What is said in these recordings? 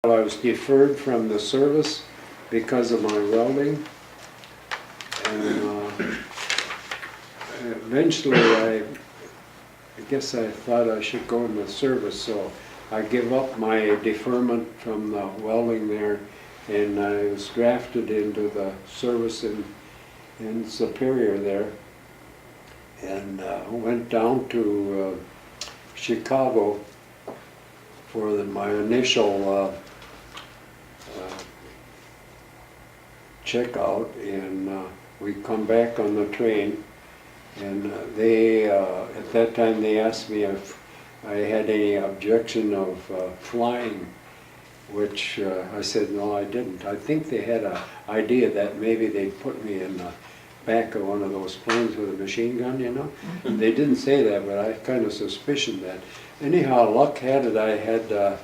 I was deferred from the service because of my welding, and eventually I guess I thought I should go in the service, so I give up my deferment from the welding there, and I was drafted into the service in Superior there, and went down to Chicago for my initial checkout, and we come back on the train, and they at that time they asked me if I had any objection of flying, which I said no, I didn't. I think they had an idea that maybe they'd put me in the back of one of those planes with a machine gun, you know. They didn't say that, but I kind of suspicioned that. Anyhow, luck had it I had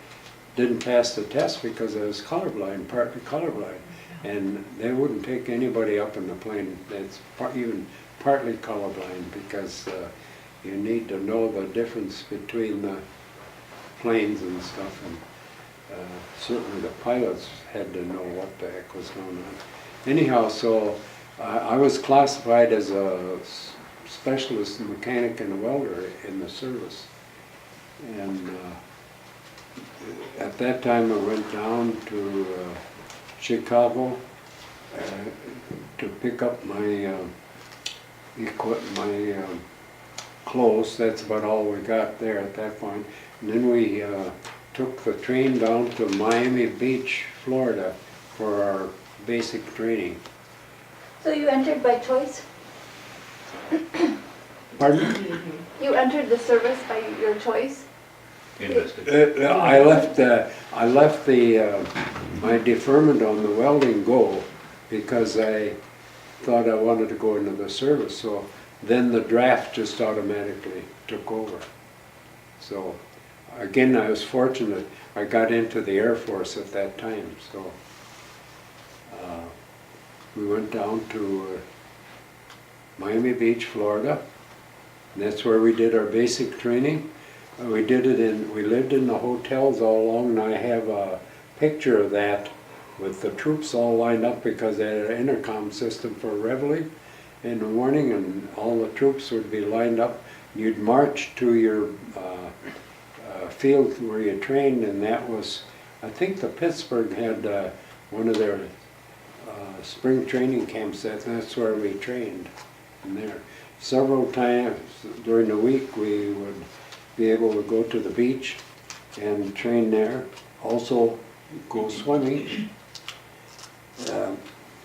didn't pass the test because I was colorblind, partly colorblind, and they wouldn't take anybody up in the plane that's even partly colorblind, because you need to know the difference between the planes and stuff, and certainly the pilots had to know what the heck was going on. Anyhow, so I was classified as a specialist mechanic and welder in the service, and at that time I went down to Chicago to pick up my clothes. That's about all we got there at that point. And then we took the train down to Miami Beach, Florida for our basic training. So you entered by choice? Pardon? You entered the service by your choice? I left my deferment on the welding go because I thought I wanted to go into the service. So then the draft just automatically took over. So again, I was fortunate. I got into the Air Force at that time. So we went down to Miami Beach, Florida. And that's where we did our basic training. We lived in the hotels all along, and I have a picture of that with the troops all lined up because they had an intercom system for reveille in the morning, and all the troops would be lined up. You'd march to your field where you trained, and that was, I think the Pittsburgh had one of their spring training camps. That's where we trained in there. Several times during the week we would be able to go to the beach and train there. Also go swimming.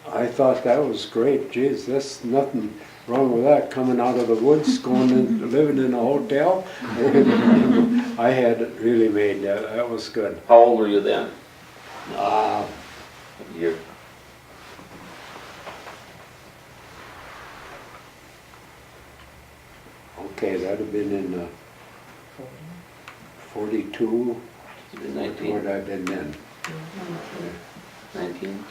I thought that was great. Geez, there's nothing wrong with that, coming out of the woods, going and living in a hotel. I had it really made. That was good. How old were you then? Year. Okay, that'd have been in 42. 19. What would I have been then? 19.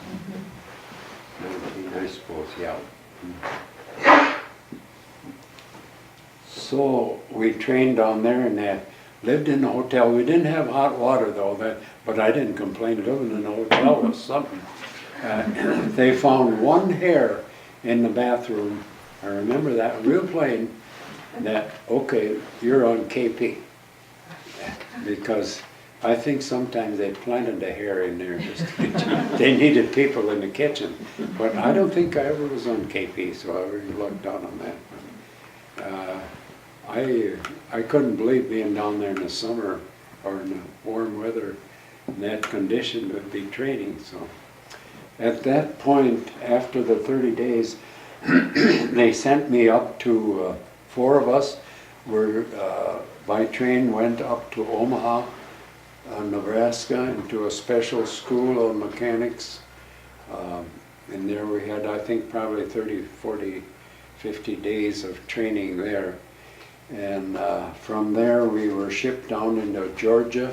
19, I suppose, yeah. So we trained down there and lived in the hotel. We didn't have hot water though, but I didn't complain. Living in a hotel was something. They found one hair in the bathroom. I remember that real plain. That, okay, you're on KP. Because I think sometimes they planted a hair in there. They needed people in the kitchen. But I don't think I ever was on KP, so I really looked down on that. I couldn't believe being down there in the summer or in the warm weather in that condition to be training. So at that point, after the 30 days, they sent me up to 4 of us were by train went up to Omaha, Nebraska, into a special school of mechanics. And there we had, I think, probably 30, 40, 50 days of training there. And from there we were shipped down into Georgia,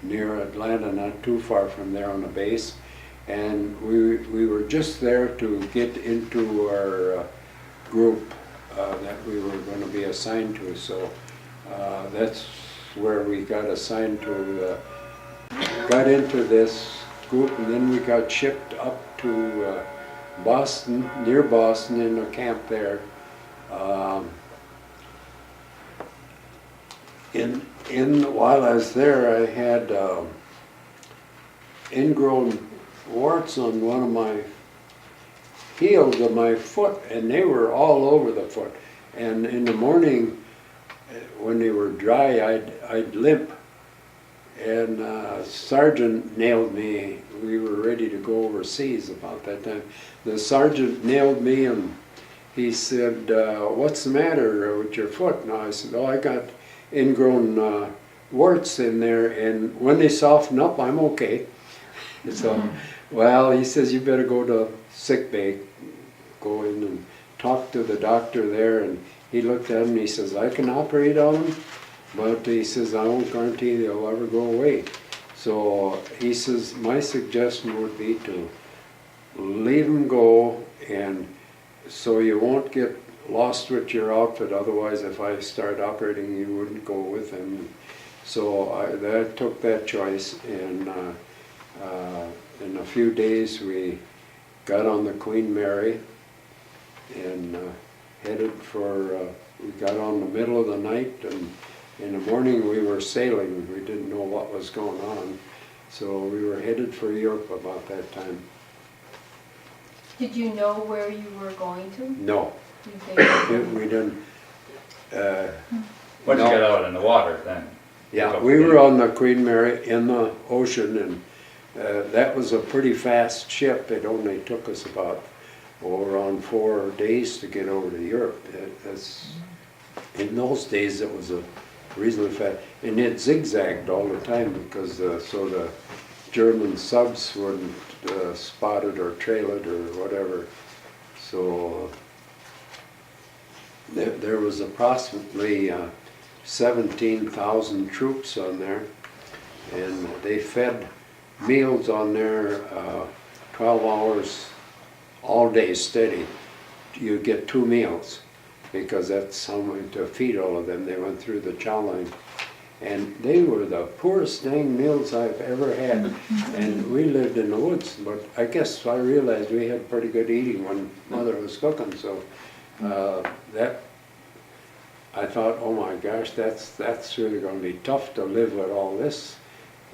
near Atlanta, not too far from there on the base. And we were just there to get into our group that we were going to be assigned to. So that's where we got assigned to got into this group, and then we got shipped up to Boston, near Boston, in a camp there. While I was there, I had ingrown warts on one of my heels of my foot, and they were all over the foot. And in the morning, when they were dry, I'd limp. And sergeant nailed me. We were ready to go overseas about that time. The sergeant nailed me, and he said, "What's the matter with your foot?" And I said, "Oh, I got ingrown warts in there, and when they soften up, I'm okay." So, well, he says, "You better go to sick bay, go in and talk to the doctor there." And he looked at him and he says, "I can operate on them, but he says, I won't guarantee they'll ever go away." So he says, my suggestion would be to leave them go, and so you won't get lost with your outfit. Otherwise, if I start operating, you wouldn't go with him. So I took that choice, and in a few days we got on the Queen Mary and headed for, we got on the middle of the night, and in the morning we were sailing. We didn't know what was going on. So we were headed for Europe about that time. Did you know where you were going to? No, You didn't? we didn't. Once No. you got out in the water, then. Yeah, we were on the Queen Mary in the ocean, and that was a pretty fast ship. It only took us about around 4 days to get over to Europe. In those days, it was a reasonably fast, and it zigzagged all the time because so the German subs wouldn't spot it or trail it or whatever. So there was approximately 17,000 troops on there, and they fed meals on there 12 hours all day steady. You get 2 meals because that's how many to feed all of them. They went through the chow line, and they were the poorest dang meals I've ever had. And we lived in the woods, but I guess I realized we had pretty good eating when Mother was cooking. So that I thought, oh my gosh, that's really going to be tough to live with all this.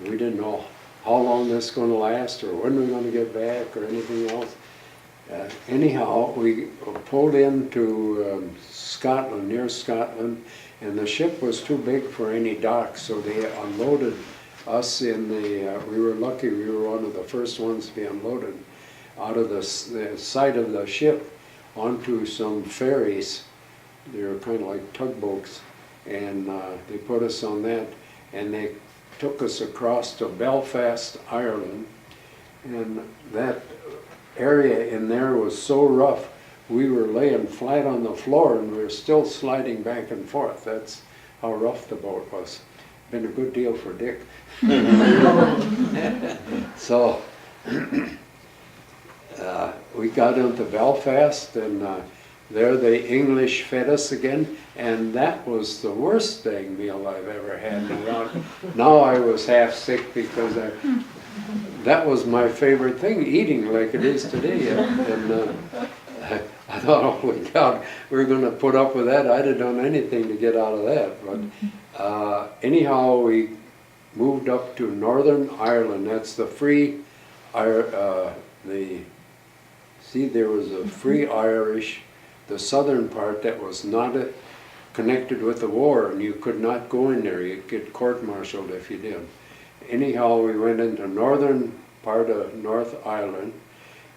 We didn't know how long this is going to last, or when we're going to get back, or anything else. Anyhow, we pulled into Scotland, near Scotland, and the ship was too big for any docks, so they unloaded us in the, we were lucky, we were one of the first ones to be unloaded out of the side of the ship onto some ferries. They were kind of like tugboats, and they put us on that, and they took us across to Belfast, Ireland, and that area in there was so rough, we were laying flat on the floor and we were still sliding back and forth. That's how rough the boat was. Been a good deal for Dick. So we got into Belfast, and there the English fed us again, and that was the worst dang meal I've ever had. Now I was half sick because that was my favorite thing, eating like it is today. And I thought, oh my God, we're going to put up with that. I'd have done anything to get out of that. But anyhow, we moved up to Northern Ireland. That's the free, there was a free Irish, the southern part that was not connected with the war, and you could not go in there. You'd get court-martialed if you did. Anyhow, we went into northern part of North Ireland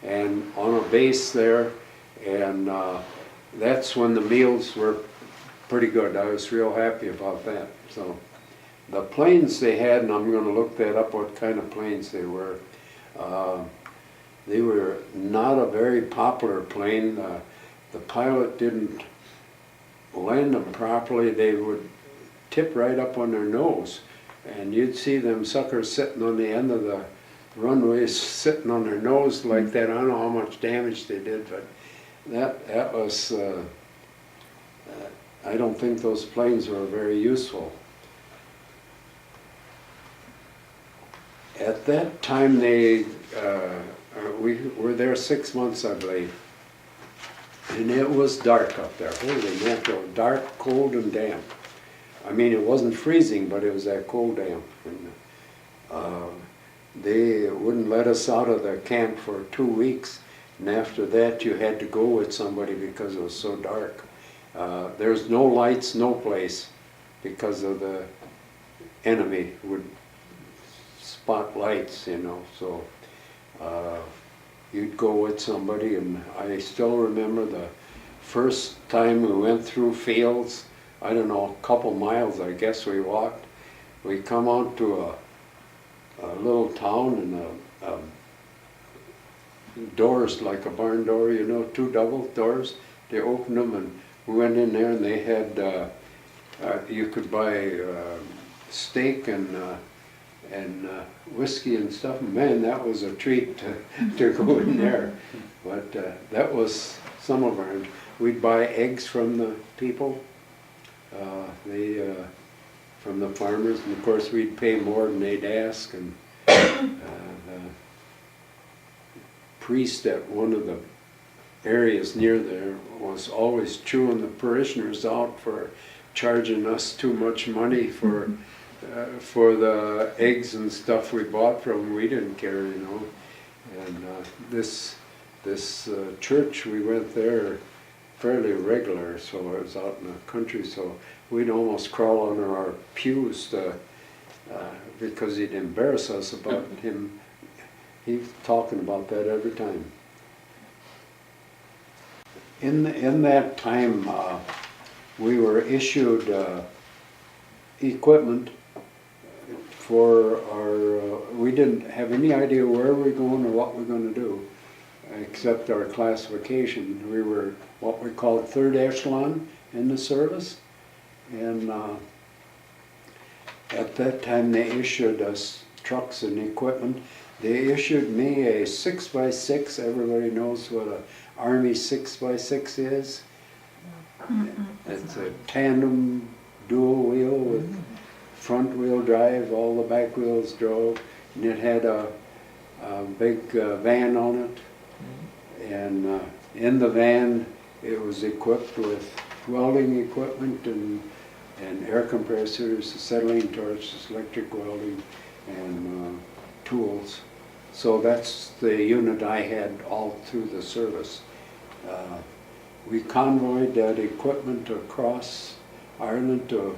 and on a base there, and that's when the meals were pretty good. I was real happy about that. So the planes they had, and I'm going to look that up, what kind of planes they were not a very popular plane. The pilot didn't land them properly. They would tip right up on their nose, and you'd see them suckers sitting on the end of the runways, sitting on their nose like that. I don't know how much damage they did, but that was, I don't think those planes were very useful. At that time, we were there 6 months, I believe. And it was dark up there, holy mackerel, dark, cold and damp. I mean, it wasn't freezing, but it was that cold damp. And, they wouldn't let us out of the camp for 2 weeks. And after that, you had to go with somebody because it was so dark. There's no lights, no place, because of the enemy would spot lights, you know. So you'd go with somebody, and I still remember the first time we went through fields. I don't know, a couple miles, I guess we walked. We come out to a little town, and doors like a barn door, you know, 2 double doors. They opened them, and we went in there, and they had, you could buy steak and whiskey and stuff. Man, that was a treat to go in there. But that was some of our, we'd buy eggs from the people, from the farmers, and of course we'd pay more than they'd ask. And the priest at one of the areas near there was always chewing the parishioners out for charging us too much money for the eggs and stuff we bought from them. We didn't care, you know. And this church, we went there fairly regular, so it was out in the country, so we'd almost crawl under our pews because he'd embarrass us about him. He's talking about that every time. In that time, we were issued equipment for our, we didn't have any idea where we were going or what we were going to do, except our classification. We were what we called third echelon in the service, and at that time they issued us trucks and equipment. They issued me a 6x6. Everybody knows what a Army 6x6 is. It's a tandem dual wheel with front wheel drive, all the back wheels drove, and it had a big van on it. And in the van it was equipped with welding equipment and air compressors, acetylene torches, electric welding, and tools. So that's the unit I had all through the service. We convoyed that equipment across Ireland to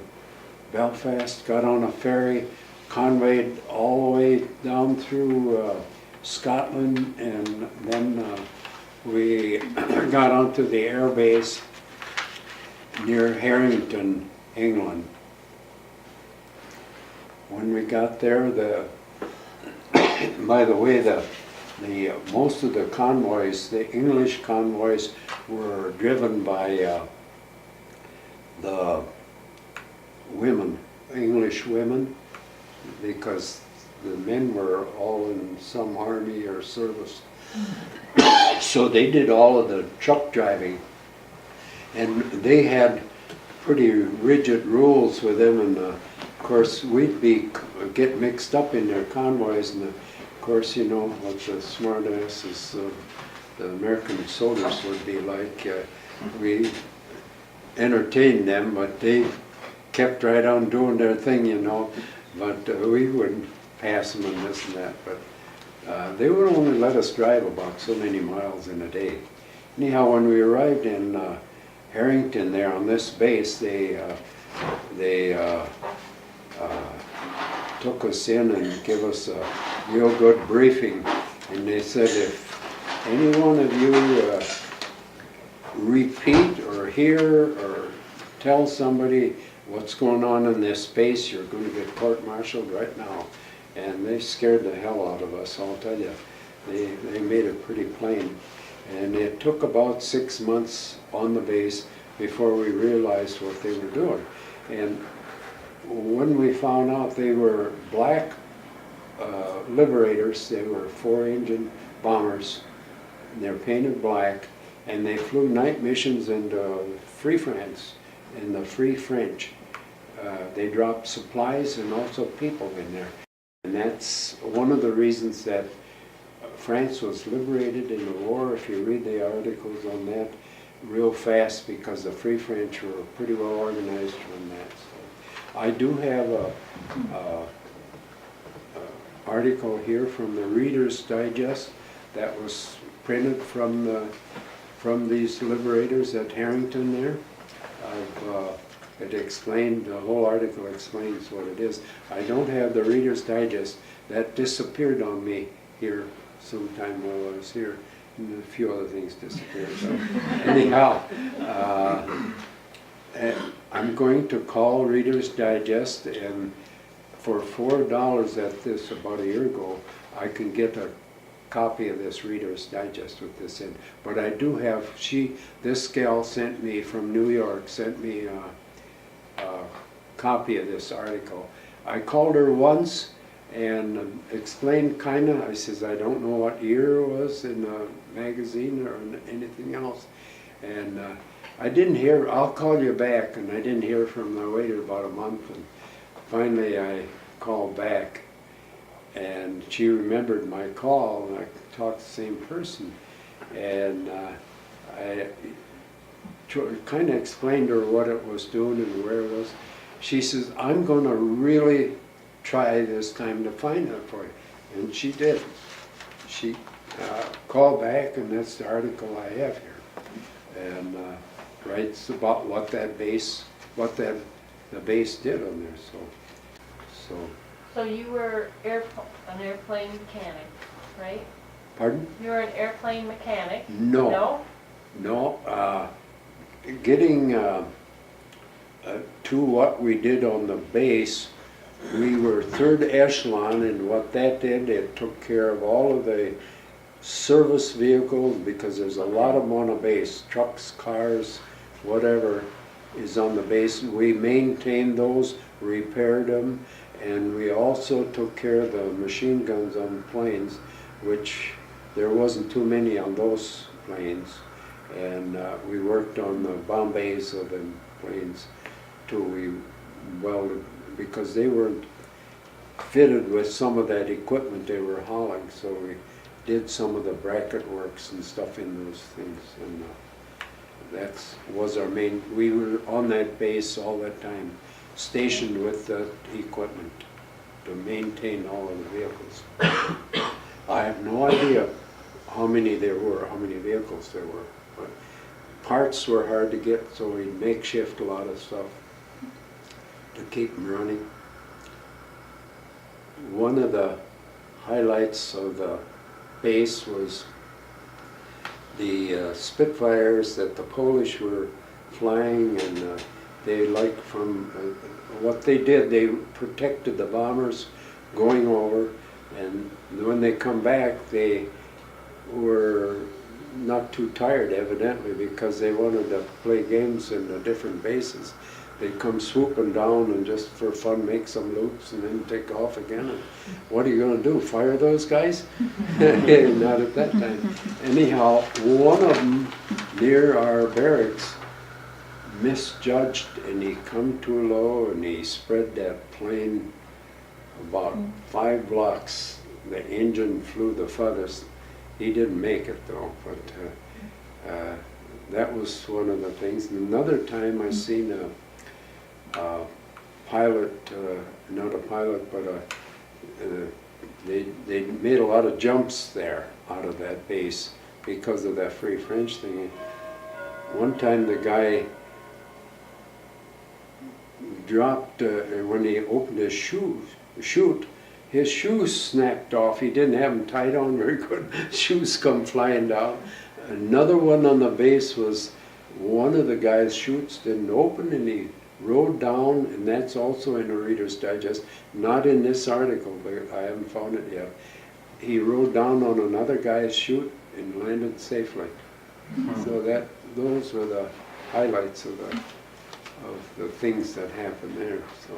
Belfast, got on a ferry, convoyed all the way down through Scotland, and then we got onto the air base near Harrington, England. When we got there, by the way, most of the convoys, the English convoys, were driven by the women, English women, because the men were all in some army or service. So they did all of the truck driving, and they had pretty rigid rules with them, and of course we'd get mixed up in their convoys, and of course, you know what the smart asses the American soldiers would be like. We entertained them, but they kept right on doing their thing, you know. But we wouldn't pass them and this and that. But they would only let us drive about so many miles in a day. Anyhow, when we arrived in Harrington there on this base, they took us in and gave us a real good briefing. And they said, if any one of you repeat or hear or tell somebody what's going on in this base, you're going to get court-martialed right now. And they scared the hell out of us, I'll tell you. They made it pretty plain. And it took about 6 months on the base before we realized what they were doing. And when we found out they were black Liberators, they were 4-engine bombers, and they're painted black, and they flew night missions into Free France, in the Free French. They dropped supplies and also people in there. And that's one of the reasons that France was liberated in the war, if you read the articles on that, real fast, because the Free French were pretty well organized from that. So I do have a article here from the Reader's Digest that was printed from these liberators at Harrington there. It explained, the whole article explains what it is. I don't have the Reader's Digest. That disappeared on me here sometime while I was here, and a few other things disappeared. So anyhow, I'm going to call Reader's Digest, and for $4 at this about a year ago, I can get a copy of this Reader's Digest with this in. But I do have, this gal sent me from New York, sent me a copy of this article. I called her once and explained kinda, I says, I don't know what year it was in the magazine or anything else. And I didn't hear, I'll call you back, and I didn't hear from her. I waited about a month, and finally I called back, and she remembered my call, and I talked to the same person. And I kind of explained to her what it was doing and where it was. She says, I'm going to really try this time to find it for you. And she did. She called back, and that's the article I have here. And writes about what that base, the base did on there. So you were an airplane mechanic, right? Pardon? You were an airplane mechanic? No. No? No. Getting to what we did on the base, we were third echelon, and what that did, it took care of all of the service vehicles, because there's a lot of them on a base, trucks, cars, whatever is on the base. We maintained those, repaired them, and we also took care of the machine guns on planes, which there wasn't too many on those planes. And we worked on the bombays of the planes till we welded, because they weren't fitted with some of that equipment they were hauling, so we did some of the bracket works and stuff in those things. And that was our main, we were on that base all that time, stationed with the equipment to maintain all of the vehicles. I have no idea how many there were, how many vehicles there were. But parts were hard to get, so we makeshift a lot of stuff to keep them running. One of the highlights of the base was the Spitfires that the Polish were flying, and they like from what they did, they protected the bombers going over, and when they come back, they were not too tired, evidently, because they wanted to play games in the different bases. They'd come swooping down and just for fun make some loops and then take off again. And what are you going to do, fire those guys? Not at that time. Anyhow, one of them near our barracks misjudged, and he come too low, and he spread that plane about 5 blocks. The engine flew the farthest. He didn't make it though, but that was one of the things. Another time I seen a pilot, not a pilot, but they made a lot of jumps there out of that base because of that Free French thing. One time the guy dropped, when he opened his chute, his shoes snapped off. He didn't have them tied on very good. Shoes come flying down. Another one on the base was one of the guy's chutes didn't open, and he rode down, and that's also in the Reader's Digest, not in this article, but I haven't found it yet. He rode down on another guy's chute and landed safely. So those were the highlights of the things that happened there. So